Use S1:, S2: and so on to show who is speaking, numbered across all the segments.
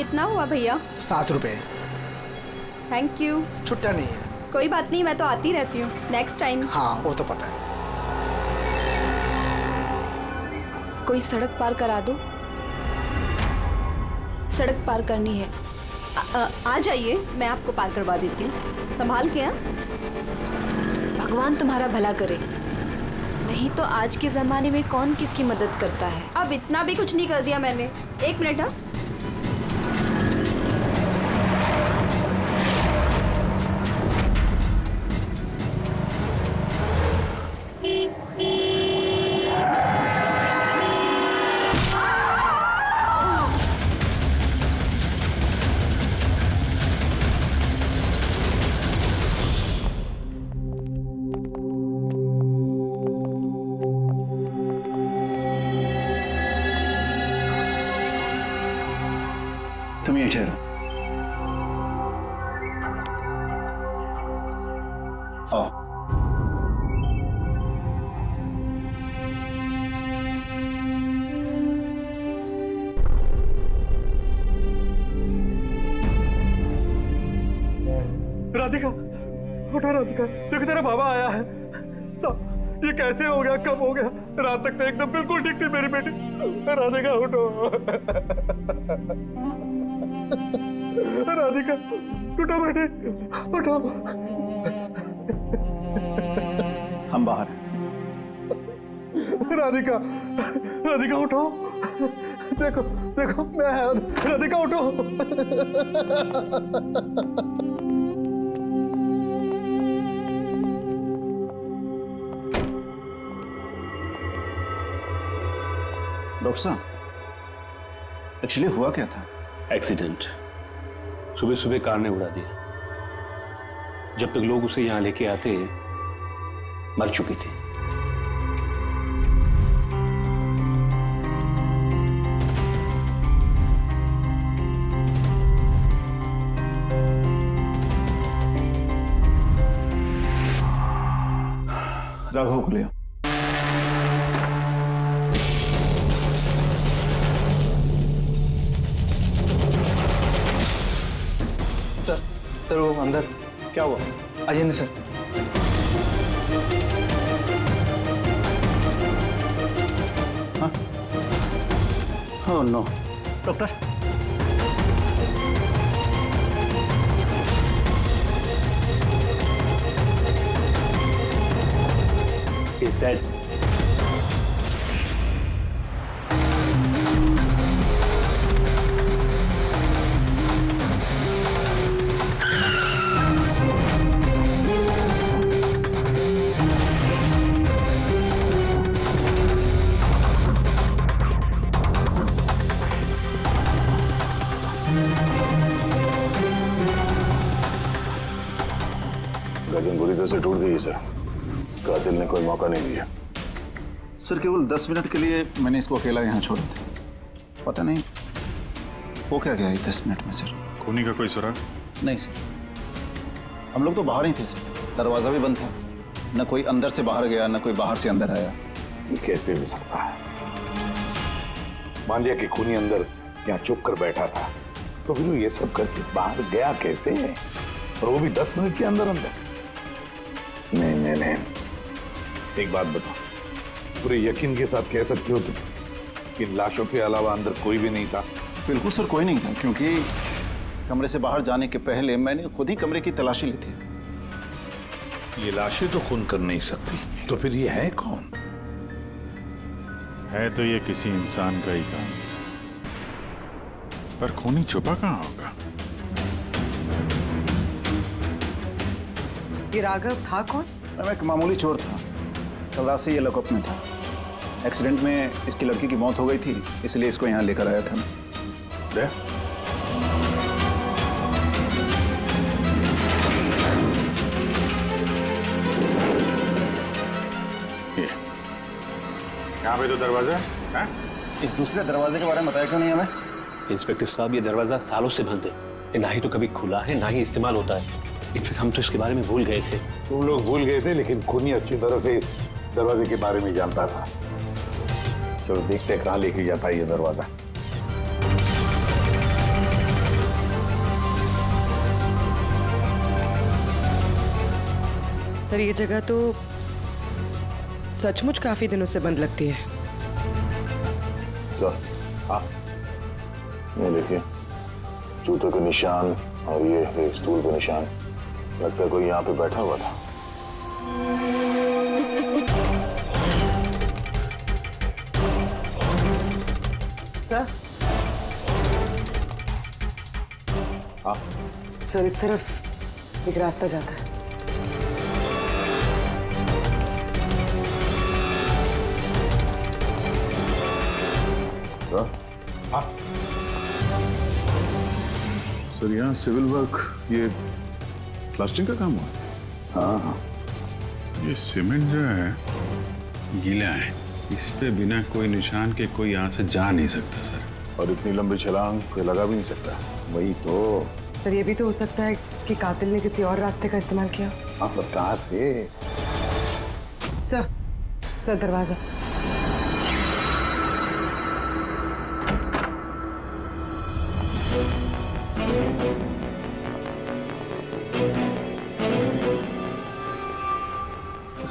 S1: कितना हुआ भैया?
S2: 7 रुपए।
S1: Thank you.
S2: छुट्टा नहीं है।
S1: कोई बात नहीं, मैं तो आती रहती हूँ, नेक्स्ट टाइम।
S2: हाँ वो तो पता है।
S3: कोई सड़क पार करा दो, सड़क पार करनी है।
S1: आ जाइए, मैं आपको पार करवा देती हूँ, संभाल के। हाँ,
S3: भगवान तुम्हारा भला करे, नहीं तो आज के जमाने में कौन किसकी मदद करता है।
S1: अब इतना भी कुछ नहीं कर दिया मैंने। 1 मिनट। हाँ,
S4: तुम ये ठहरो। आओ।
S5: राधिका, उठो राधिका, देखो तेरा बाबा आया है। सब ये कैसे हो गया, कब हो गया? रात तक तो एकदम बिल्कुल ठीक थी मेरी बेटी। राधिका उठो। राधिका उठो बेटी, उठो।
S4: हम बाहर हैं।
S5: राधिका, राधिका उठो। देखो देखो मैं, राधिका उठो।
S4: डॉक्टर साहब, एक्चुअली हुआ क्या था?
S6: एक्सीडेंट। सुबह सुबह कार ने उड़ा दिया। जब तक लोग उसे यहां लेके आते मर चुकी थी।
S4: राघव को ले आओ।
S2: सर वो अंदर क्या हुआ? आइए नहीं सर।
S4: हाँ? Oh no. Doctor,
S6: He's dead.
S7: गर्दन बुरी तरह से टूट गई है सर। कातिल ने कोई मौका नहीं दिया।
S4: सर केवल 10 मिनट के लिए मैंने इसको अकेला यहाँ छोड़ा था। पता नहीं वो क्या गया इस 10 मिनट में सर।
S7: खूनी का कोई सुराग?
S4: नहीं सर, हम लोग तो बाहर ही थे सर, दरवाजा भी बंद था। न कोई अंदर से बाहर गया, न कोई बाहर से अंदर आया।
S7: ये कैसे हो सकता है? मान लिया कि खूनी अंदर यहाँ चुप कर बैठा था, तो फिर ये सब करके बाहर गया कैसे? और वो भी 10 मिनट के अंदर अंदर? नहीं नहीं नहीं, एक बात बताओ, पूरे यकीन के साथ कह सकते हो तुम कि लाशों के अलावा अंदर कोई भी नहीं था?
S4: बिल्कुल सर, कोई नहीं था, क्योंकि कमरे से बाहर जाने के पहले मैंने खुद ही कमरे की तलाशी ली थी।
S7: ये लाशें तो खून कर नहीं सकती, तो फिर ये है कौन?
S8: है तो ये किसी इंसान का ही काम, पर खूनी छुपा कहाँ होगा?
S9: ये राघव था कौन?
S4: मैं एक मामूली चोर था, कल रात से ये लॉकअप में था। एक्सीडेंट में इसकी लड़की की मौत हो गई थी, इसलिए इसको यहाँ लेकर आया था।
S8: यहाँ पे तो दरवाजा है?
S4: इस दूसरे दरवाजे के बारे में बताया क्यों नहीं हमें?
S6: इंस्पेक्टर साहब, ये दरवाजा सालों से बंद है। ये ना ही तो कभी खुला है, ना ही इस्तेमाल होता है। इनफैक्ट हम तो इसके बारे में भूल गए थे।
S7: तुम लोग भूल गए थे, लेकिन खूनी अच्छी तरह से इस दरवाजे के बारे में जानता था। चलो देखते हैं कहाँ लेके जाता है ये दरवाजा।
S9: सर ये जगह तो सचमुच काफी दिनों से बंद लगती है।
S7: सर हाँ, ये देखिए जूतों के निशान और ये स्टूल के निशान, लगता है कोई यहाँ पे बैठा हुआ था।
S9: सर
S7: हाँ
S9: सर इस तरफ एक रास्ता जाता है।
S7: हाँ
S8: सर यहाँ सिविल वर्क, ये प्लास्टिक का काम हुआ है।
S7: हाँ,
S8: ये सीमेंट जो है गीला है, इस पे बिना कोई निशान के कोई यहाँ से जा नहीं सकता सर।
S7: और इतनी लंबी छलांग कोई लगा भी नहीं सकता। वही तो।
S9: सर ये भी तो हो सकता है कि कातिल ने किसी और रास्ते का इस्तेमाल किया।
S7: हाँ पर कहाँ से?
S9: सर दरवाजा।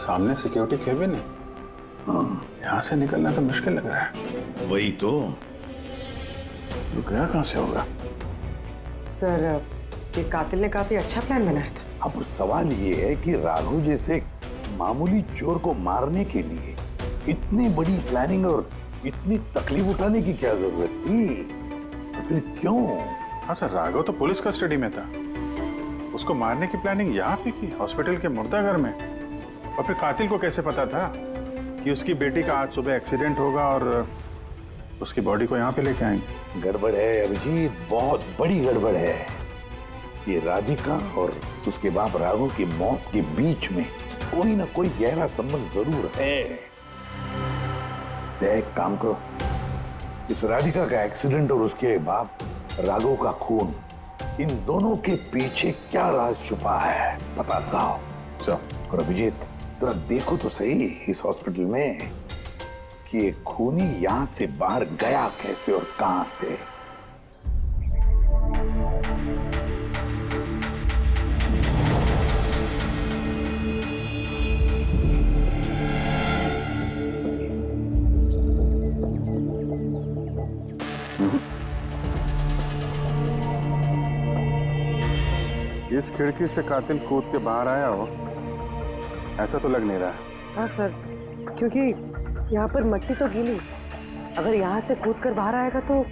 S8: सामने सिक्योरिटी केबिन है, यहाँ से निकलना तो मुश्किल लग रहा है।
S7: वही तो।
S8: गया कहाँ से होगा?
S9: सर ये कातिल ने काफी अच्छा प्लान बनाया था।
S7: अब सवाल ये है कि राघव जैसे मामूली चोर को मारने के लिए इतनी बड़ी प्लानिंग और इतनी तकलीफ उठाने की क्या जरूरत थी? तो फिर क्यों?
S8: हाँ सर, राघव तो पुलिस कस्टडी में था, उसको मारने की प्लानिंग यहाँ पे की, हॉस्पिटल के मुर्दाघर में। और फिर कातिल को कैसे पता था कि उसकी बेटी का आज सुबह एक्सीडेंट होगा और उसकी बॉडी को यहाँ पे लेके आएंगे?
S7: गड़बड़ है अभिजीत, बहुत बड़ी गड़बड़ है। ये राधिका और उसके बाप राघव की मौत के बीच में कोई ना कोई गहरा संबंध जरूर है। एक काम करो, इस राधिका का एक्सीडेंट और उसके बाप राघव का खून, इन दोनों के पीछे क्या राज छुपा है पता लगाओ। और अभिजीत जरा देखो तो सही इस हॉस्पिटल में कि ये खूनी यहां से बाहर गया कैसे और कहां से।
S8: इस खिड़की से कातिल कूद के बाहर आया हो, ऐसा तो लग नहीं रहा।
S9: हाँ सर, क्योंकि यहाँ पर मट्टी तो गीली, अगर यहाँ से कूद कर बाहर आएगा तो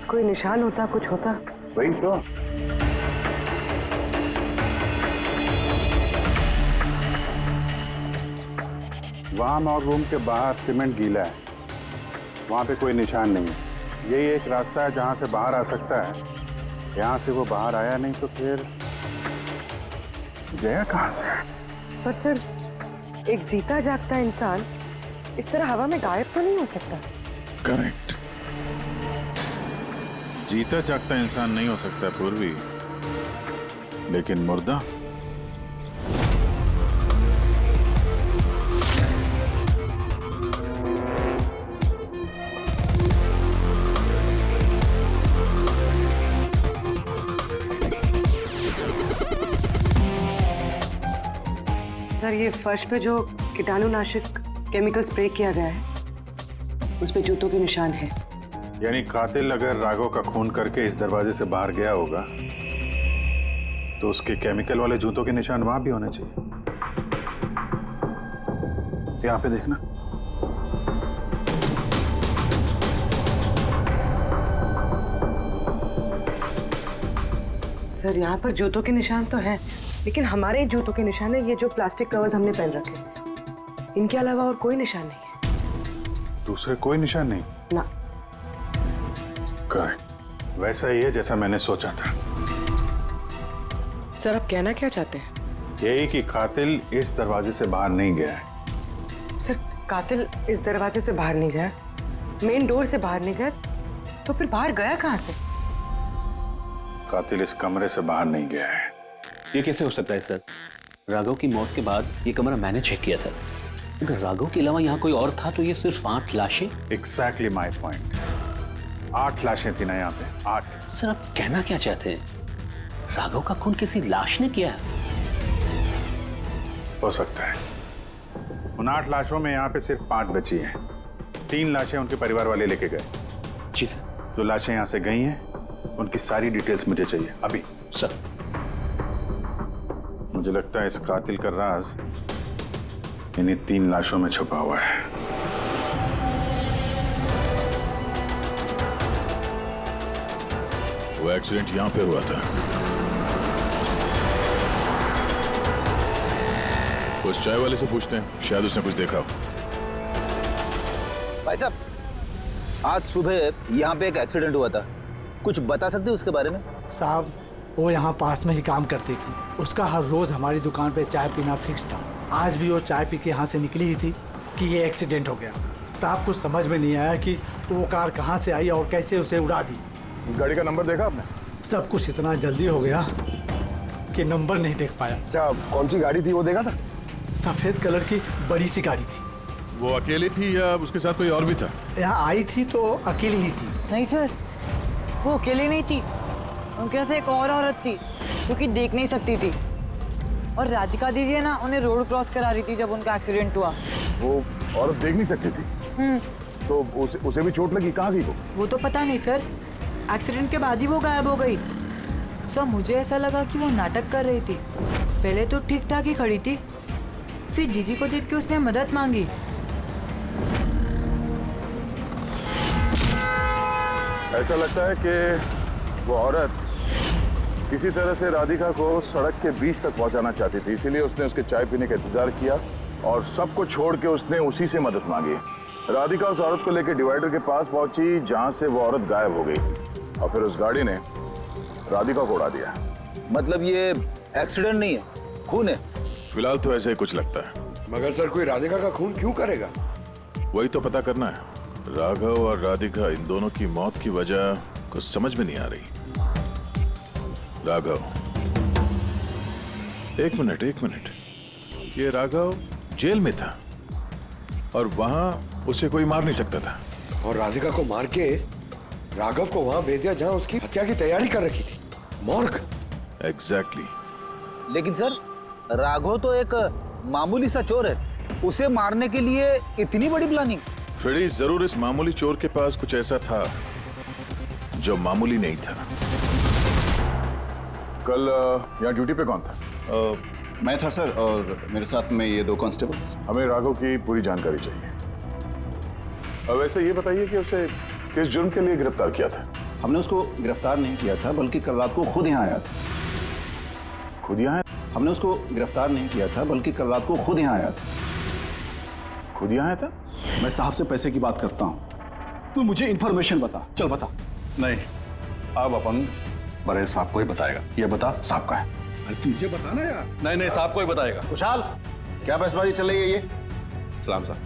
S9: कोई निशान होता, कुछ होता।
S8: वही तो। वहां और रूम के बाहर सीमेंट गीला है, वहां पे कोई निशान नहीं है। यही एक रास्ता है जहां से बाहर आ सकता है। यहाँ से वो बाहर आया नहीं तो फिर गया कहां से?
S9: पर सर एक जीता जागता इंसान इस तरह हवा में गायब तो नहीं हो सकता।
S8: करेक्ट, जीता जागता इंसान नहीं हो सकता पूर्वी, लेकिन मुर्दा।
S9: सर ये फर्श पे जो कीटाणुनाशक केमिकल स्प्रे किया गया है उस पे जूतों के निशान है।
S8: यानी कातिल अगर राघव का खून करके इस दरवाजे से बाहर गया होगा तो उसके केमिकल वाले जूतों के निशान वहां भी होने चाहिए। यहाँ पे देखना।
S9: सर यहाँ पर जूतों के निशान तो हैं, लेकिन हमारे जूतों के निशान है ये जो प्लास्टिक कवर्स हमने पहन रखे हैं। इनके अलावा और कोई निशान नहीं है।
S8: दूसरे कोई निशान नहीं?
S9: ना।
S8: करेक्ट, वैसा ही है जैसा मैंने सोचा था।
S9: सर आप कहना क्या चाहते हैं?
S8: यही कि कातिल इस दरवाजे से बाहर नहीं गया है।
S9: सर कातिल इस दरवाजे से बाहर नहीं गया, मेन डोर से बाहर नहीं गया, तो फिर बाहर गया कहाँ से?
S8: कातिल इस कमरे से बाहर नहीं गया है।
S6: ये कैसे हो सकता है सर? राघव की मौत के बाद ये कमरा मैंने चेक किया था। अगर राघव के अलावा यहाँ कोई और था तो ये सिर्फ 8 लाशें।
S8: Exactly my point. 8 लाशें थी ना यहाँ पे, 8।
S6: सर आप कहना क्या चाहते हैं? राघव का खून किसी लाश ने किया है?
S8: हो सकता है। उन 8 लाशों में यहाँ पे सिर्फ 5 बची हैं। 3 लाशें उनके परिवार वाले लेके गए।
S6: जी सर।
S8: जो लाशें यहाँ से गई हैं उनकी सारी डिटेल्स मुझे चाहिए अभी।
S6: सर।
S8: मुझे लगता है इस कातिल का राज इन्हीं 3 लाशों में छुपा हुआ है।
S7: वो एक्सीडेंट यहाँ पे हुआ था। उस चाय वाले से पूछते हैं, शायद उसने कुछ देखा हो।
S10: भाई साहब, आज सुबह यहाँ पे एक एक्सीडेंट हुआ था, कुछ बता सकते हो उसके बारे में?
S2: साहब वो यहाँ पास में ही काम करती थी। उसका हर रोज हमारी दुकान पे चाय पीना फिक्स था। आज भी वो चाय पी के यहाँ से निकली ही थी कि ये एक्सीडेंट हो गया। साहब कुछ समझ में नहीं आया कि वो कार कहाँ से आई और कैसे उसे उड़ा दी।
S8: गाड़ी का नंबर देखा आपने?
S2: सब कुछ इतना जल्दी हो गया कि नंबर नहीं देख पाया।
S11: अच्छा, कौन सी गाड़ी थी वो देखा था?
S2: सफेद कलर की बड़ी सी गाड़ी थी।
S7: वो अकेली थी या उसके साथ कोई और भी था?
S2: यहाँ आई थी तो अकेली ही थी।
S12: नहीं सर, वो अकेली नहीं थी, उनके साथ एक और औरत थी जो कि देख नहीं सकती थी। और राधिका दीदी है ना, उन्हें रोड क्रॉस करा रही थी जब उनका एक्सीडेंट हुआ।
S7: वो औरत देख नहीं सकती थी? तो उसे भी चोट लगी? कहाँ थी
S12: वो तो पता नहीं सर, एक्सीडेंट के बाद ही वो गायब हो गई। सर मुझे ऐसा लगा कि वो नाटक कर रही थी। पहले तो ठीक ठाक ही खड़ी थी, फिर दीदी को देख के उसने मदद मांगी।
S7: ऐसा लगता है कि वो औरत किसी तरह से राधिका को सड़क के बीच तक पहुंचाना चाहती थी, इसीलिए उसने उसके चाय पीने का इंतजार किया और सबको छोड़ के उसने उसी से मदद मांगी। राधिका उस औरत को लेकर डिवाइडर के पास पहुंची जहां से वो औरत गायब हो गई और फिर उस गाड़ी ने राधिका को उड़ा दिया।
S10: मतलब ये एक्सीडेंट नहीं है, खून है?
S7: फिलहाल तो ऐसे ही कुछ लगता है।
S11: मगर सर कोई राधिका का खून क्यों करेगा?
S7: वही तो पता करना है। राघव और राधिका, इन दोनों की मौत की वजह कुछ समझ में नहीं आ रही। राघव, एक मिनट, ये राघव जेल में था और वहां उसे कोई मार नहीं सकता था,
S11: और राधिका को मार के राघव को वहां भेज दिया जहां उसकी हत्या की तैयारी कर रखी थी, मॉर्ग।
S7: एग्जैक्टली।
S10: लेकिन सर, राघव तो एक मामूली सा चोर है, उसे मारने के लिए इतनी बड़ी प्लानिंग?
S7: फ्रेडी, जरूर इस मामूली चोर के पास कुछ ऐसा था जो मामूली नहीं था। कल यहाँ ड्यूटी पे कौन था?
S4: मैं था सर, और मेरे साथ में ये 2 कांस्टेबल्स।
S7: हमें राघव की पूरी जानकारी चाहिए। वैसे ये बताइए कि उसे किस जुर्म के लिए गिरफ्तार किया था?
S4: हमने उसको गिरफ्तार नहीं किया था, बल्कि कल रात को खुद यहाँ आया था।
S7: खुद यहाँ?
S4: हमने उसको गिरफ्तार नहीं किया था, बल्कि कल रात को खुद यहाँ आया था।
S7: खुद यहाँ आया था?
S2: मैं साहब से पैसे की बात करता हूँ, तू मुझे इन्फॉर्मेशन बता। चल बता।
S5: नहीं, अब अपन बड़े साहब को ही बताएगा। ये बता, साहब का है।
S2: अरे तुझे बताना यार।
S5: नहीं, साहब को ही बताएगा।
S4: खुशहाल, क्या बहसबाजी चल रही है ये?
S5: सलाम साहब।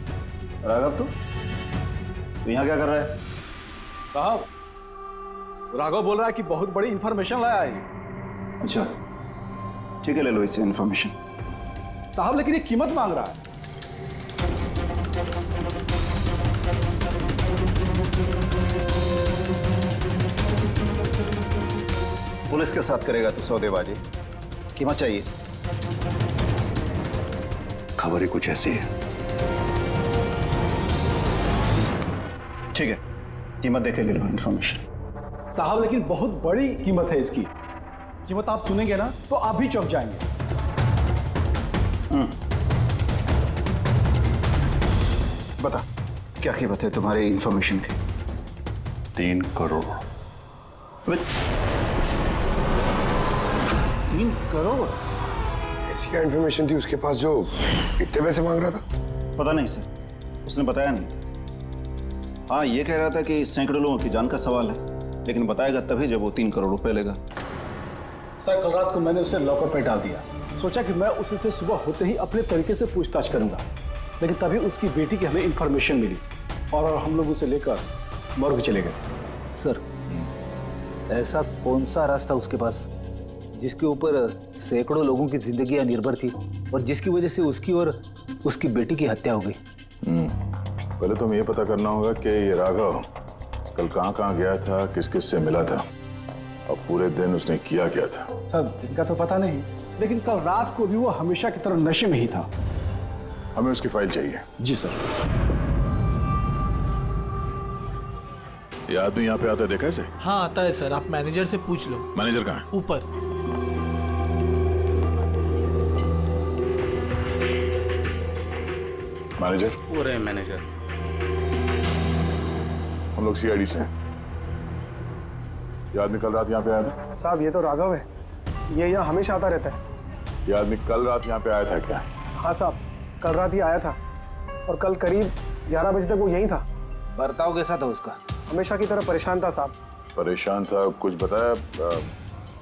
S4: राघव, तू यहाँ क्या कर रहा है?
S2: साहब, राघव बोल रहा है कि बहुत बड़ी इन्फॉर्मेशन लाया है।
S4: अच्छा, ठीक है, ले लो इससे इन्फॉर्मेशन।
S2: साहब लेकिन ये कीमत मांग रहा है।
S4: पुलिस के साथ करेगा तू सौदेबाजी? कीमत चाहिए?
S11: खबर ही कुछ ऐसी है।
S4: ठीक है, कीमत देखे ले लो इन्फॉर्मेशन।
S2: साहब लेकिन बहुत बड़ी कीमत है इसकी। कीमत आप सुनेंगे ना तो आप भी चौंक जाएंगे।
S4: बता, क्या कीमत है तुम्हारी इन्फॉर्मेशन की?
S5: 3 करोड़।
S4: 3 करोड़?
S11: ऐसी क्या इन्फॉर्मेशन थी उसके पास जो इतने पैसे मांग रहा था?
S4: पता नहीं सर, उसने बताया नहीं। हाँ, ये कह रहा था कि सैकड़ों लोगों की जान का सवाल है, लेकिन बताएगा तभी जब वो 3 करोड़ रुपए लेगा।
S2: सर कल रात को मैंने उसे लॉकर पे डाल दिया। सोचा कि मैं उसी से सुबह होते ही अपने तरीके से पूछताछ करूंगा, लेकिन तभी उसकी बेटी की हमें इन्फॉर्मेशन मिली और हम लोग उसे लेकर मॉर्ग चले गए।
S10: सर, ऐसा कौन सा रास्ता उसके पास जिसके ऊपर सैकड़ों लोगों की जिंदगियां निर्भर थी और जिसकी वजह से उसकी और उसकी बेटी की हत्या हो गई?
S7: पहले तो हमें ये पता करना होगा कि ये राघव कल कहाँ गया था, किस किस से मिला था। और पूरे दिन उसने किया क्या था?
S5: सर दिन का तो पता नहीं, लेकिन कल रात को भी वो हमेशा की तरह नशे में ही था।
S8: हमें उसकी फाइल चाहिए।
S5: जी सर।
S8: ये आदमी यहाँ पे आता है, देखा है इसे?
S13: हाँ आता है सर, आप मैनेजर से पूछ लो।
S8: मैनेजर कहाँ है?
S13: ऊपर।
S8: मैनेजर?
S13: वो रहे मैनेजर।
S8: हम लोग सीआईडी से हैं। ये आदमी कल रात यहाँ पे आया था?
S5: साहब ये तो राघव है, ये यहाँ हमेशा आता रहता है।
S8: ये आदमी कल रात यहाँ पे आया था क्या?
S5: हाँ साहब, कल रात ही आया था और कल करीब 11 बजे तक वो यहीं था।
S10: बर्ताव कैसा था उसका?
S5: हमेशा की तरह परेशान था साहब।
S8: परेशान था? कुछ बताया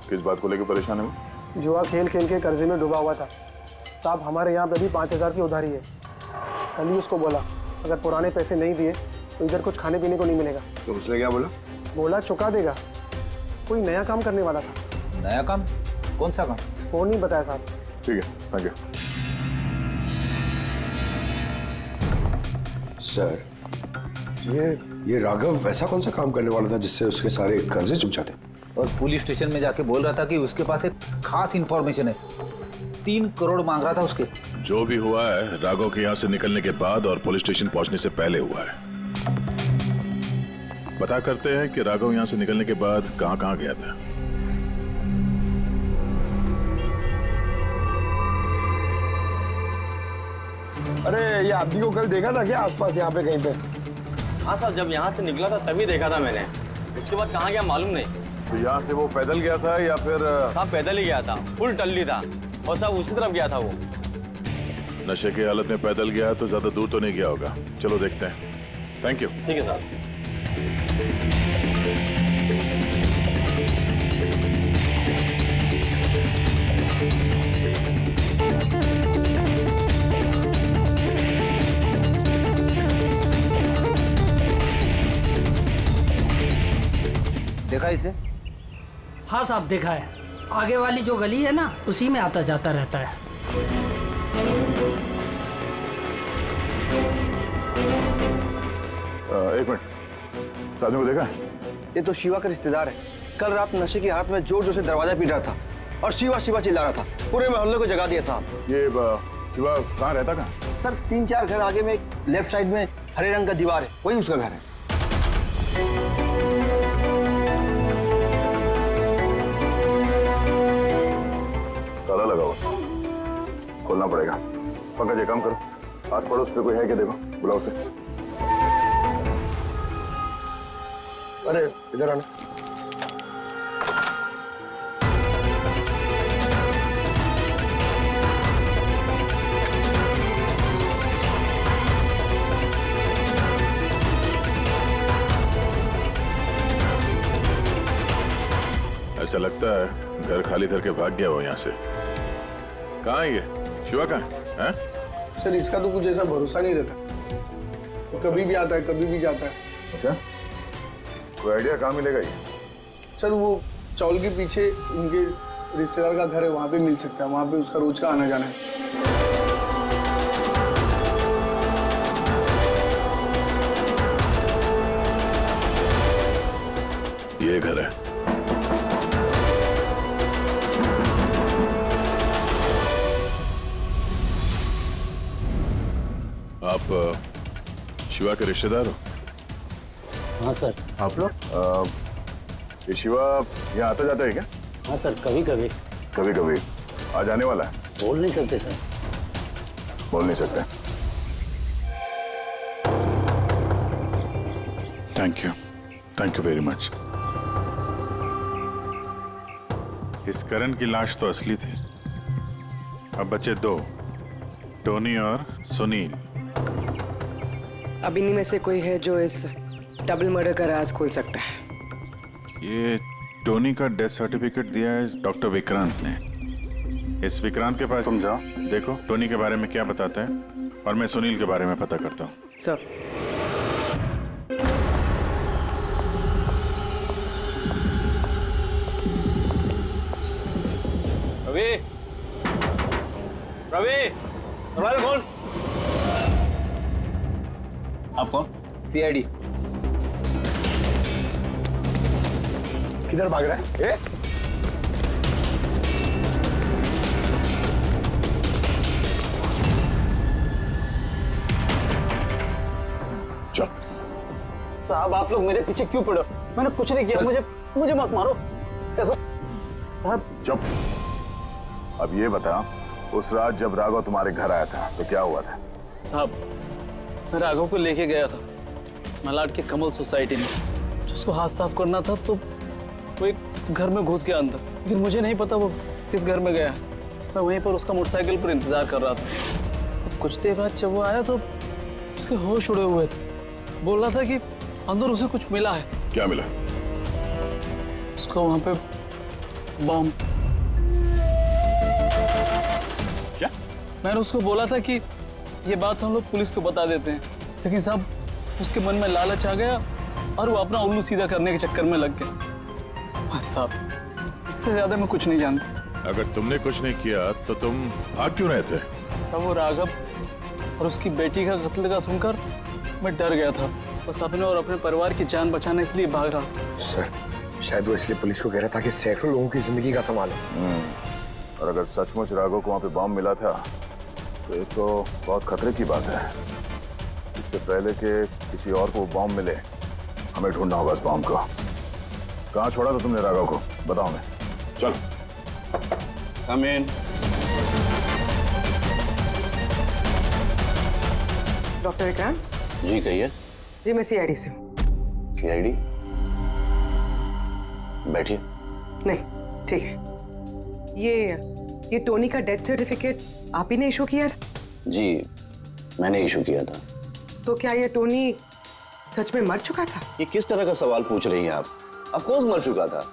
S8: किस बात को लेकर परेशान है वो?
S5: जुआ खेल खेल के कर्जे में डूबा हुआ था साहब। हमारे यहाँ पे भी 5,000 की उधारी है। कल ही उसको बोला अगर पुराने पैसे नहीं दिए तो इधर कुछ खाने पीने को नहीं मिलेगा।
S11: तो उसने क्या बोला?
S5: बोला चुका देगा। कोई नया काम करने वाला था।
S10: नया काम? कौन सा काम?
S5: वो नहीं बताया साहब।
S8: ठीक है, थैंक यू।
S11: सर ये राघव ऐसा कौन सा काम करने वाला था जिससे उसके सारे कर्जे चुक जाते?
S10: और पुलिस स्टेशन में जाके बोल रहा था कि उसके पास एक खास इंफॉर्मेशन है। 3 करोड़ मांग रहा था उसके।
S8: जो भी हुआ है राघव के यहाँ से निकलने के बाद और पुलिस स्टेशन पहुंचने से पहले हुआ है। पता करते हैं कि राघव यहाँ से निकलने के बाद कहाँ कहाँ गया था।
S11: अरे ये आदमी को कल देखा था क्या आसपास यहाँ पे कहीं पे?
S14: हाँ साहब, जब यहाँ से निकला था तभी देखा था मैंने। इसके बाद कहाँ गया मालूम नहीं।
S8: तो यहाँ से वो पैदल गया था या फिर?
S14: साहब पैदल ही गया था, फुल टल्ली था और साहब उसी तरफ गया था वो।
S8: नशे की हालत में पैदल गया तो ज्यादा दूर तो नहीं गया होगा। चलो देखते हैं। Thank you.
S14: ठीक है साहब।
S10: देखा इसे?
S15: हाँ साहब देखा है। आगे वाली जो गली है ना उसी में आता जाता रहता है।
S8: एक मिनट, साधु को देखा?
S14: ये तो शिवा का रिश्तेदार है। कल रात नशे की हालत में जोर जोर से दरवाजा पीट रहा था और शिवा शिवा चिल्ला रहा था। पूरे मोहल्ले को जगा दिया साहब।
S8: ये शिवा कहाँ रहता? कहाँ
S14: सर? 3-4 घर आगे में लेफ्ट साइड में हरे रंग का दीवार है, वही उसका घर है।
S8: ताला लगा हुआ, खोलना पड़ेगा। पंकज ये काम करो, आस पड़ोस पे कोई है क्या देखो, बुलाओ उसे।
S11: अरे इधर आना।
S8: ऐसा लगता है घर खाली करके भाग गया वो यहाँ से। कहाँ है ये? शिवा कहाँ है?
S5: सर इसका तो कुछ ऐसा भरोसा नहीं रहता, कभी भी आता है कभी भी जाता है।
S8: अच्छा, कोई आइडिया कहाँ मिलेगा ये?
S5: सर वो चौल के पीछे उनके रिश्तेदार का घर है, वहाँ पे मिल सकता है। वहाँ पे उसका रोज का आना जाना है।
S8: ये घर है। आप शिवा के रिश्तेदार हो?
S15: हाँ सर।
S8: आप लोग? ये शिवा यहाँ आता जाता है क्या?
S15: हाँ सर, कभी कभी।
S8: कभी कभी। आज आने वाला है?
S15: बोल नहीं सकते सर।
S8: बोल नहीं सकते। Thank you very much. इस करण की लाश तो असली थी। अब बचे 2, टोनी और सुनील।
S9: अब इन्हीं में से कोई है जो इस डबल मर्डर का राज खोल सकता है।
S8: ये टोनी का डेथ सर्टिफिकेट दिया है डॉक्टर विक्रांत ने। इस विक्रांत के पास तुम जाओ, देखो टोनी के बारे में क्या बताते हैं और मैं सुनील के बारे में पता करता हूँ।
S9: सर।
S14: रवि, रवि, दरवाजा खोल।
S10: आप कौन? सीआईडी।
S11: किधर भाग रहा है?
S7: चल
S14: साहब आप लोग मेरे पीछे क्यों पड़े? मैंने कुछ नहीं किया, मुझे मत मारो। देखो
S7: चुप। अब ये बता, उस रात जब राघव तुम्हारे घर आया था तो क्या हुआ था?
S14: साहब मैं राघव को लेके गया था मलाड के कमल सोसाइटी में। उसको हाथ साफ करना था तो वो एक घर में घुस गया अंदर, लेकिन मुझे नहीं पता वो किस घर में गया। मैं वहीं पर उसका मोटरसाइकिल पर इंतजार कर रहा था। अब कुछ देर बाद जब वो आया तो उसके होश उड़े हुए थे। बोल रहा था कि अंदर उसे कुछ मिला है।
S7: क्या मिला?
S14: उसको वहां पे बम।
S7: क्या?
S14: मैंने उसको बोला था कि ये बात हम लोग पुलिस को बता देते हैं, लेकिन साहब उसके मन में लालच आ गया और वो अपना उल्लू सीधा करने के चक्कर में लग गया। बस साहब, इससे ज्यादा मैं कुछ नहीं जानता।
S7: अगर तुमने कुछ नहीं किया तो तुम भाग क्यों रहे थे?
S14: साहब वो राघव और उसकी बेटी का कत्ल का सुनकर मैं डर गया था। बस अपने और अपने परिवार की जान बचाने के लिए भाग रहा था।
S11: सर शायद वो इसलिए पुलिस को कह रहा था कि सैकड़ों लोगों की जिंदगी का सवाल है।
S7: और अगर सचमुच राघव को वहां पे बम मिला था तो ये तो बहुत खतरे की बात है। इससे पहले कि किसी और को बम मिले हमें ढूंढना होगा उस बम को। कहाँ छोड़ा था तुमने राघव को? बताओ मैं। चल।
S4: कम इन।
S9: डॉक्टर विक्रांत?
S4: जी कहिए।
S9: जी मैं सीआईडी से हूँ।
S4: सीआईडी? बैठिए।
S9: नहीं ठीक है। ये टोनी का डेथ सर्टिफिकेट आप ही ने इशू किया था?
S4: जी मैंने इशू किया था।
S9: तो क्या ये टोनी सच में मर चुका था?
S4: ये किस तरह का सवाल पूछ रही हैं आप? ऑफ कोर्स मर चुका था,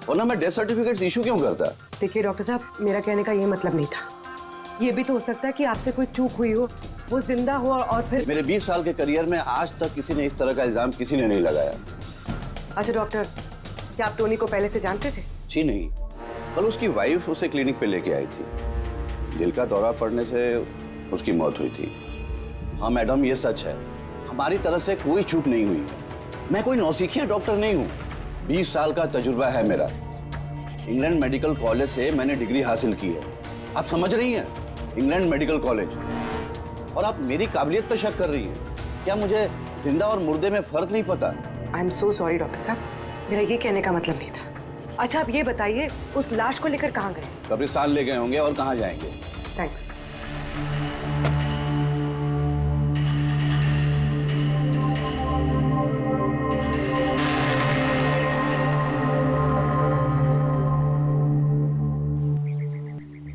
S4: वरना मैं डेथ सर्टिफिकेट इशू क्यों करता?
S9: देखिए डॉक्टर साहब, मेरा कहने का ये मतलब नहीं था। ये भी तो हो सकता है कि आपसे कोई चूक हुई हो, वो जिंदा हो और फिर।
S4: मेरे 20 साल के करियर में आज तक किसी ने इस तरह का इल्जाम किसी ने नहीं लगाया।
S9: अच्छा डॉक्टर, क्या आप टोनी को पहले से जानते थे?
S4: जी नहीं, कल उसकी वाइफ उसे क्लिनिक पे लेके आई थी। दिल का दौरा पड़ने से उसकी मौत हुई थी। हाँ मैडम, ये सच है, हमारी तरफ से कोई चूक नहीं हुई। मैं कोई नौसिखिया डॉक्टर नहीं हूँ, 20 साल का तजुर्बा है मेरा। इंग्लैंड मेडिकल कॉलेज से मैंने डिग्री हासिल की है। आप समझ रही हैं? England medical college. और आप मेरी काबिलियत पर शक कर रही हैं। क्या मुझे जिंदा और मुर्दे में फर्क नहीं पता?
S9: I am so sorry doctor साहब, मेरा ये कहने का मतलब नहीं था। अच्छा आप ये बताइए, उस लाश को लेकर कहाँ गए?
S4: कब्रिस्तान ले गए होंगे, और कहाँ जाएंगे।
S9: थैंक्स।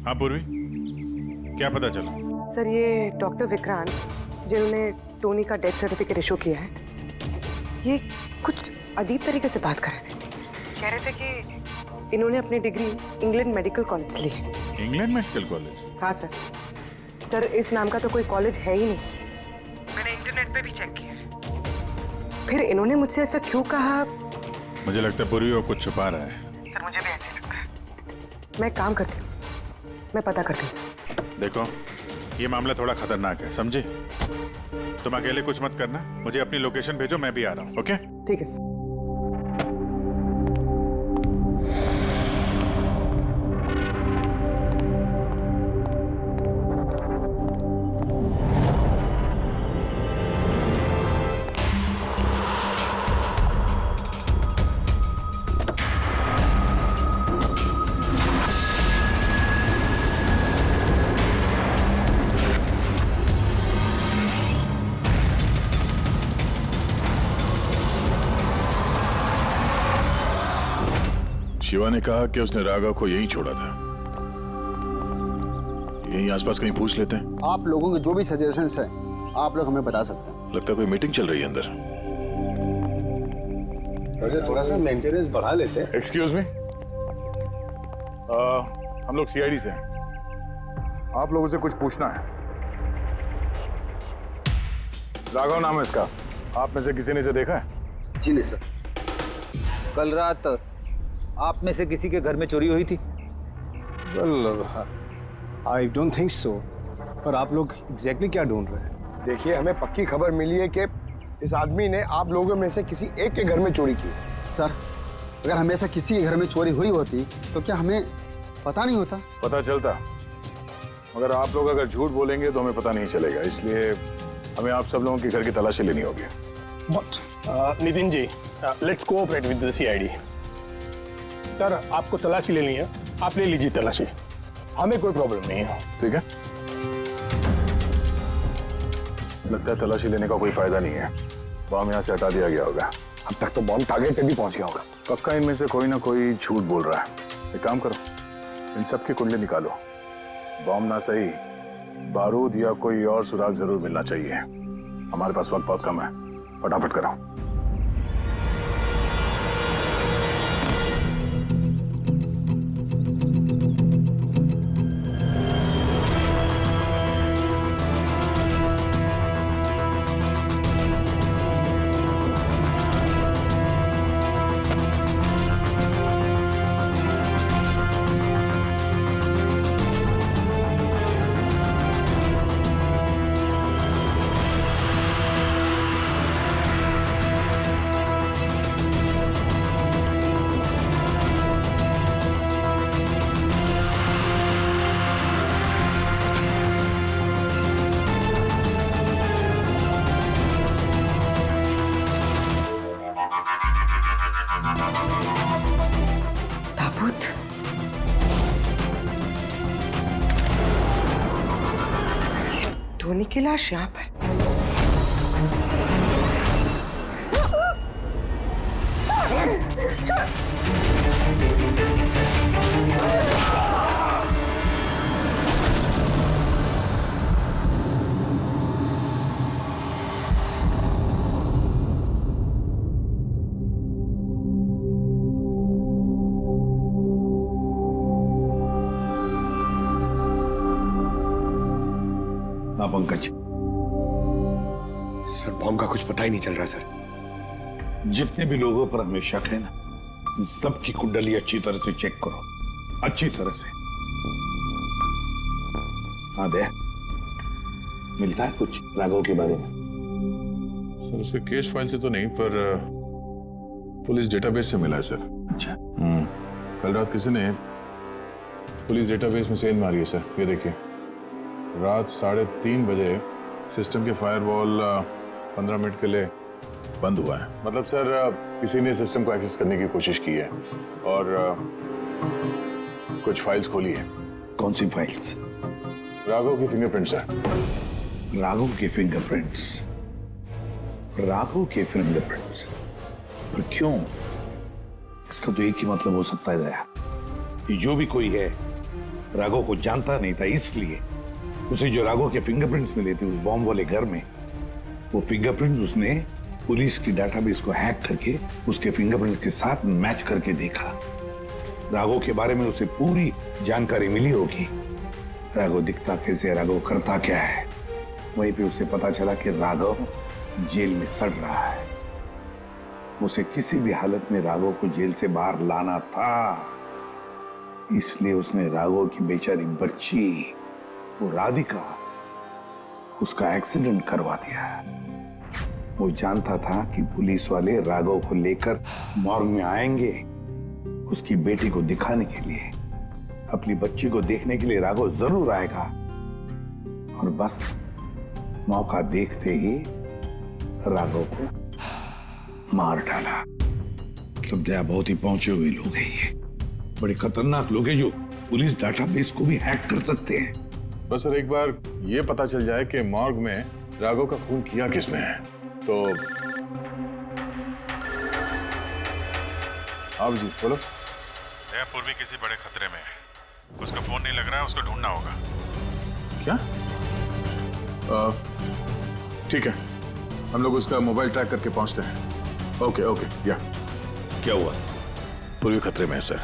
S8: हाँ पूर्वी, क्या पता चला?
S9: सर ये डॉक्टर विक्रांत जिन्होंने टोनी का डेथ सर्टिफिकेट इशू किया है, ये कुछ अजीब तरीके से बात कर रहे थे। कह रहे थे कि इन्होंने अपनी डिग्री इंग्लैंड मेडिकल कॉलेज ली है।
S8: England medical college?
S9: हाँ सर। सर इस नाम का तो कोई कॉलेज है ही नहीं। मैंने इंटरनेट पे भी चेक किया। फिर इन्होंने मुझसे ऐसा क्यों कहा?
S8: मुझे लगता है पूर्वी वो कुछ छुपा रहा है।
S9: सर मुझे भी ऐसे ही लगता है। मैं काम करती हूँ, मैं पता करती हूँ सर।
S8: देखो ये मामला थोड़ा खतरनाक है, समझे? तुम अकेले कुछ मत करना, मुझे अपनी लोकेशन भेजो, मैं भी आ रहा हूँ। ओके?
S9: ठीक है सर।
S7: शिवा ने कहा कि उसने राघव को यहीं छोड़ा था। यहीं आसपास कहीं पूछ लेते हैं।
S16: आप लोगों के जो भी सजेशंस हैं आप लोग हमें बता सकते हैं।
S7: लगता है कोई मीटिंग चल रही है अंदर।
S11: थोड़ा सा मेंटेनेंस बढ़ा लेते हैं।
S7: एक्सक्यूज मी, हम लोग सीआईडी से हैं। आप लोगों से कुछ पूछना है। राघव नाम है इसका, आप में से किसी ने इसे देखा है?
S16: जी नहीं सर।
S10: कल रात आप में से किसी के घर में चोरी हुई थी?
S11: Well, I don't think so. पर आप लोग एग्जैक्टली क्या ढूंढ रहे हैं? देखिए हमें पक्की खबर मिली है कि इस आदमी ने आप लोगों में से किसी एक के घर में चोरी की।
S16: सर अगर हमेशा किसी के घर में चोरी हुई होती तो क्या हमें पता नहीं होता?
S8: पता चलता, मगर आप लोग अगर झूठ बोलेंगे तो हमें पता नहीं चलेगा, इसलिए हमें आप सब लोगों के घर की तलाशी लेनी होगी।
S5: Nitin ji, let's cooperate with the CID. Sir, आपको तलाशी लेनी है, आप ले लीजिए तलाशी, हमें कोई प्रॉब्लम नहीं है।
S8: ठीक है, लगता है तलाशी लेने का कोई फायदा नहीं है, बॉम्ब यहाँ से हटा दिया गया होगा।
S11: अब तक तो बॉम्ब टारगेट पे भी पहुंच गया होगा।
S8: पक्का इनमें से कोई ना कोई झूठ बोल रहा है। एक काम करो, इन सब की कुंडली निकालो, बॉम्ब ना सही बारूद या कोई और सुराग जरूर मिलना चाहिए। हमारे पास वक्त बहुत कम है, फटाफट करो।
S9: ताबूत? ये टोनी की लाश यहाँ पर?
S7: हाँ पंकज,
S11: सर बॉम्ब का कुछ पता ही नहीं चल रहा सर।
S7: जितने भी लोगों पर हमें शक है ना, उन सबकी कुंडली अच्छी तरह से चेक करो, अच्छी तरह से। हाँ दे, मिलता है कुछ राघव के बारे में?
S8: सर उसके केस फाइल से तो नहीं, पर पुलिस डेटाबेस से मिला है सर।
S7: अच्छा।
S8: कल रात किसी ने पुलिस डेटाबेस में सेंध मारी है सर, ये देखिए। रात 3:30 बजे सिस्टम के फायरवॉल 15 मिनट के लिए बंद हुआ है। मतलब सर किसी ने सिस्टम को एक्सेस करने की कोशिश की है और कुछ फाइल्स खोली है।
S7: कौन सी फाइल्स?
S8: राघव की फिंगरप्रिंट्स है।
S7: राघव के फिंगरप्रिंट्स? राघव के फिंगरप्रिंट्स? पर क्यों? इसका तो एक ही मतलब हो सकता है दया, कि जो भी कोई है राघव को जानता नहीं था, इसलिए उसे जो राघव के फिंगरप्रिंट्स मिले थे उस बॉम्ब वाले घर में, वो फिंगरप्रिंट्स उसने पुलिस की डाटाबेस को हैक करके उसके फिंगरप्रिंट के साथ मैच करके देखा। राघव के बारे में उसे पूरी जानकारी मिली होगी, राघव दिखता कैसे, राघव करता क्या है। वहीं पे उसे पता चला कि राघव जेल में सड़ रहा है। उसे किसी भी हालत में राघव को जेल से बाहर लाना था, इसलिए उसने राघव की बेचारी बच्ची, वो राधिका, उसका एक्सीडेंट करवा दिया। वो जानता था कि पुलिस वाले राघव को लेकर मॉर्ग में आएंगे, उसकी बेटी को दिखाने के लिए, अपनी बच्ची को देखने के लिए राघव जरूर आएगा। और बस मौका देखते ही राघव को मार डाला। मतलब दया बहुत ही पहुंचे हुए लोग हैं, ये बड़े खतरनाक लोग हैं जो पुलिस डाटाबेस को भी हैक कर सकते हैं।
S8: बस सर एक बार ये पता चल जाए कि मॉर्ग में राघव का खून किया किसने है तो। आप जी बोलो।
S17: दया पूर्वी किसी बड़े खतरे में है, उसका फोन नहीं लग रहा है, उसको ढूंढना होगा।
S8: क्या? ठीक है, हम लोग उसका मोबाइल ट्रैक करके पहुंचते हैं। Okay okay. या
S7: क्या हुआ?
S8: पूर्वी खतरे में है सर।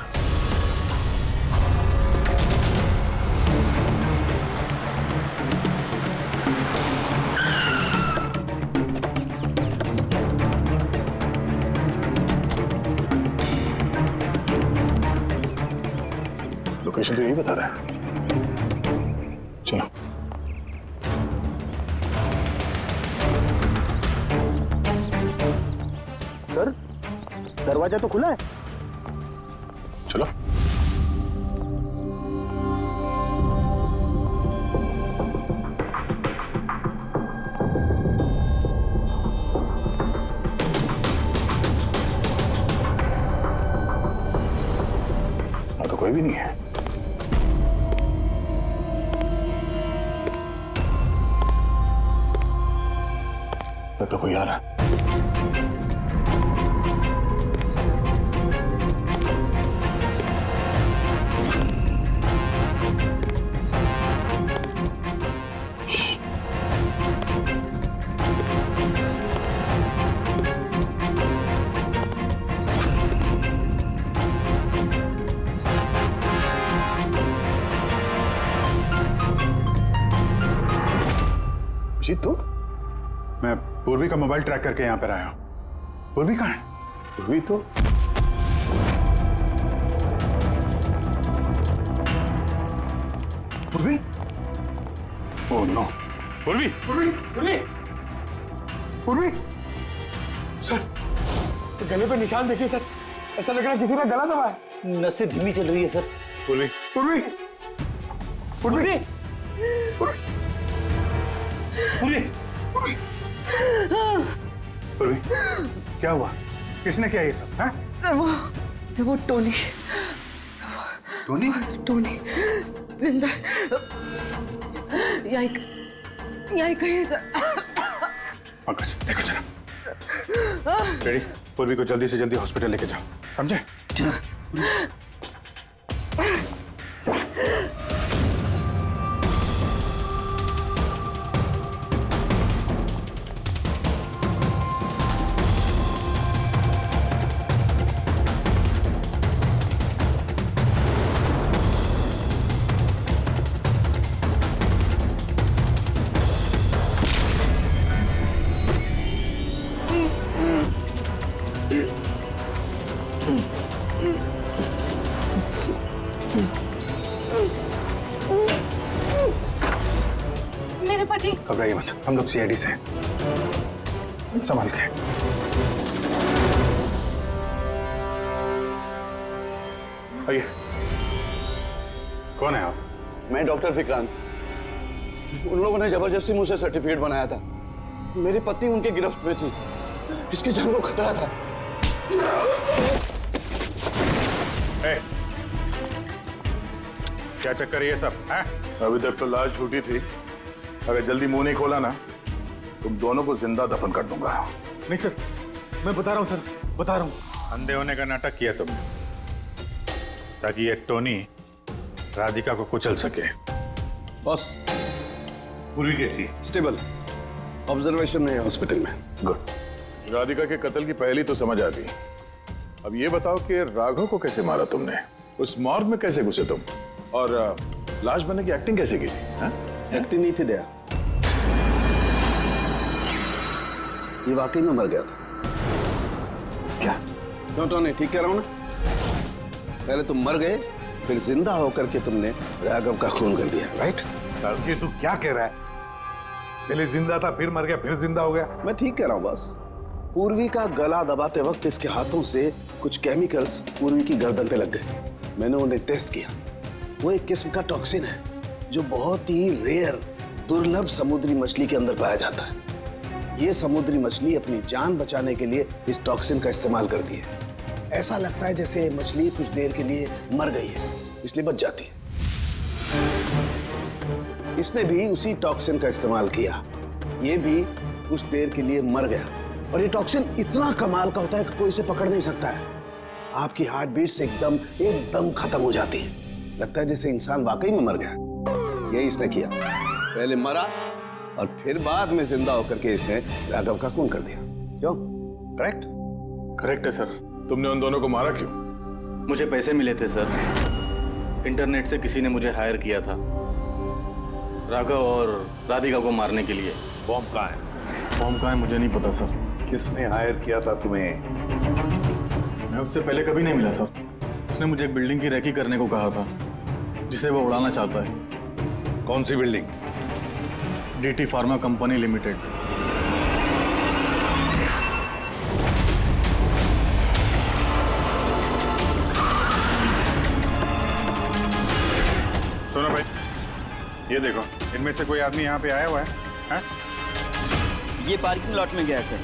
S8: लोकेशन तो यही बता रहा है। चलो।
S5: सर, दरवाजा तो खुला है।
S8: चलो। तो कोई भी नहीं है। तो कोई आ रहा है। जीत तू? मैं पूर्वी का मोबाइल ट्रैक करके यहाँ पर आया हूँ। पूर्वी कहाँ है? पूर्वी तो पूर्वी? Oh no. पूर्वी! पूर्वी! पूर्वी! पूर्वी! सर, उसके गले पे निशान देखिए सर। ऐसा लग रहा है किसी ने गला दबाया।
S10: नसें धीमी चल रही है सर।
S8: पूर्वी! पूर्वी! पूर्वी! पूर्वी! पूर्वी! पूर्वी! क्या हुआ? किसने किया ये सब? हैं?
S9: सर वो टोनी।
S8: टोनी?
S9: टोनी जिंदा यहीं कहीं है सर।
S8: पंकज देखो जरा। रेडी? पूर्वी को जल्दी से जल्दी हॉस्पिटल लेके जाओ, समझे?
S1: मेरे पति।
S8: घबराइए मत, हम लोग सीआईडी से हैं। संभाल के। आइए। कौन है आप?
S4: मैं डॉक्टर विक्रांत। उन लोगों ने जबरदस्ती मुझसे सर्टिफिकेट बनाया था। मेरी पत्नी उनके गिरफ्त में थी। इसकी जान को खतरा था।
S8: क्या चक्कर है ये सब? है? अभी तक तो लाश झूठी थी। अगर जल्दी मुंह नहीं खोला ना, तुम दोनों को जिंदा दफन कर दूंगा।
S5: नहीं सर, मैं बता रहा हूँ सर, बता रहा हूँ।
S8: अंधे होने का नाटक किया तुमने, ताकि ये टोनी राधिका को कुचल सके।
S4: बॉस,
S7: पूर्वी कैसी?
S4: स्टेबल, ऑब्जर्वेशन में हॉस्पिटल में।
S7: गुड। राधिका के कत्ल की पहली तो समझ आ गई। अब ये बताओ कि राघव को कैसे मारा तुमने? उस मॉर्ग में कैसे घुसे तुम? और लाश बनने की एक्टिंग कैसे की थी?
S4: एक्टिंग नहीं थी दया, ये वाकई में मर गया था।
S7: क्या?
S4: क्यों टोनी, ठीक कह रहा हूं ना? पहले तुम मर गए, फिर जिंदा होकर के तुमने राघव का खून कर दिया, राइट?
S7: ये तू क्या कह रहा है? पहले जिंदा था, फिर मर गया, फिर जिंदा हो गया।
S4: मैं ठीक कह रहा हूं बॉस। पूर्वी का गला दबाते वक्त इसके हाथों से कुछ केमिकल्स पूर्वी की गर्दन पे लग गए। मैंने उन्हें टेस्ट किया। वो एक किस्म का टॉक्सिन है जो बहुत ही रेयर, दुर्लभ समुद्री मछली के अंदर पाया जाता है। ये समुद्री मछली अपनी जान बचाने के लिए इस टॉक्सिन का इस्तेमाल करती है। ऐसा लगता है जैसे मछली कुछ देर के लिए मर गई है, इसलिए बच जाती है। इसने भी उसी टॉक्सिन का इस्तेमाल किया। ये भी कुछ देर के लिए मर गया। और ये टॉक्सिन इतना कमाल का होता है कि कोई इसे पकड़ नहीं सकता है। आपकी हार्ट बीट से एकदम खत्म हो जाती है। लगता है जैसे इंसान वाकई में मर गया। यही इसने किया, पहले मरा और फिर बाद में जिंदा होकर के इसने राघव का खून कर दिया। क्यों? करेक्ट?
S8: करेक्ट है सर। तुमने उन दोनों को मारा क्यों?
S18: मुझे पैसे मिले थे सर। इंटरनेट से किसी ने मुझे हायर किया था राघव और राधिका को मारने के लिए।
S8: बॉम्ब कहाँ है?
S18: बॉम्ब कहाँ है मुझे नहीं पता सर।
S7: किसने हायर किया था तुम्हें?
S18: मैं उससे पहले कभी नहीं मिला सर। उसने मुझे एक बिल्डिंग की रेकी करने को कहा था जिसे वो उड़ाना चाहता है।
S7: कौन सी building?
S18: DT pharma company limited.
S8: ये देखो, इनमें से कोई आदमी यहाँ पे आया हुआ है? हाँ?
S19: ये पार्किंग लॉट में गया सर।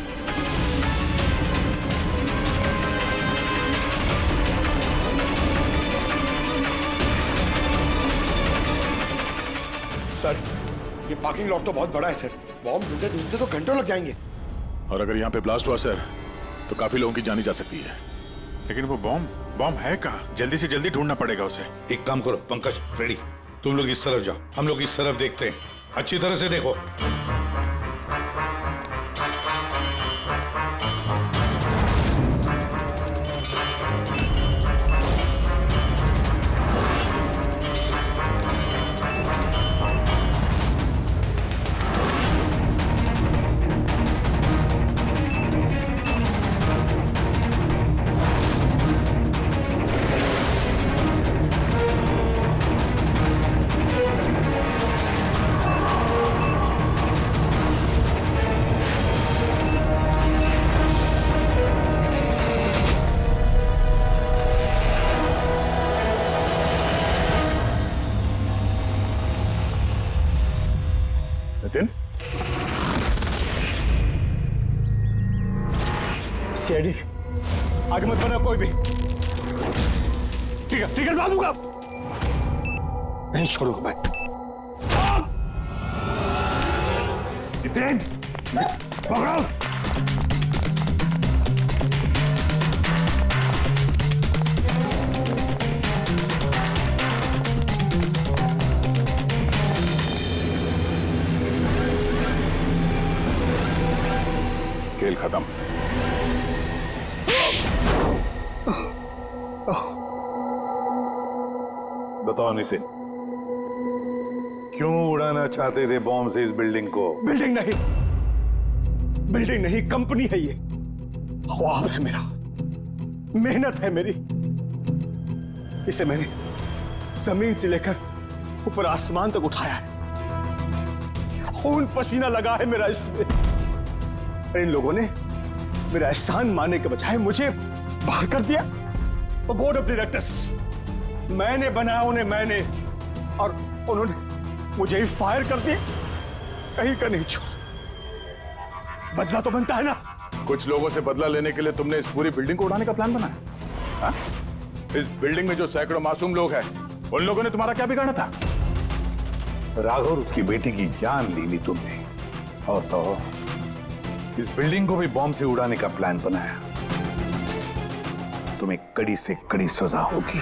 S11: सर, ये पार्किंग लॉट तो बहुत बड़ा है सर। बॉम्ब ढूंढते ढूंढते तो घंटों लग जाएंगे।
S17: और अगर यहाँ पे ब्लास्ट हुआ सर, तो काफी लोगों की जान जा सकती है।
S8: लेकिन वो बॉम्ब है कहाँ? जल्दी से जल्दी ढूंढना पड़ेगा उसे।
S7: एक काम करो पंकज, फ्रेडी, तुम लोग इस तरफ जाओ, हम लोग इस तरफ देखते हैं। अच्छी तरह से देखो।
S17: नितिन,
S11: सीआईडी आगे मत बढ़ना कोई भी। ठीक है डाल दूंगा, नहीं छोड़ूंगा मैं।
S17: नितिन, पकड़ो। खेल खत्म। बताओ नितिन, क्यों उड़ाना चाहते थे बॉम्ब से इस बिल्डिंग को?
S11: बिल्डिंग नहीं, कंपनी है ये। ख्वाब है मेरा, मेहनत है मेरी। इसे मैंने जमीन से लेकर ऊपर आसमान तक उठाया है। खून पसीना लगा है मेरा इसमें। इन लोगों ने मेरा एहसान मानने के बजाय मुझे बाहर कर दिया। और बोर्ड ऑफ डायरेक्टर्स मैंने बनाया उन्हें, मैंने, और उन्होंने मुझे ही फायर कर दिया। कहीं का नहीं छोड़ा। बदला तो बनता है ना।
S17: कुछ लोगों से बदला लेने के लिए तुमने इस पूरी बिल्डिंग को उड़ाने का प्लान बनाया? हाँ? इस बिल्डिंग में जो सैकड़ों मासूम लोग हैं, उन लोगों ने तुम्हारा क्या बिगाड़ा था?
S7: राघव और उसकी बेटी की जान ली ली तुमने, और तो इस बिल्डिंग को भी बॉम्ब से उड़ाने का प्लान बनाया। तुम्हें कड़ी से कड़ी सजा होगी।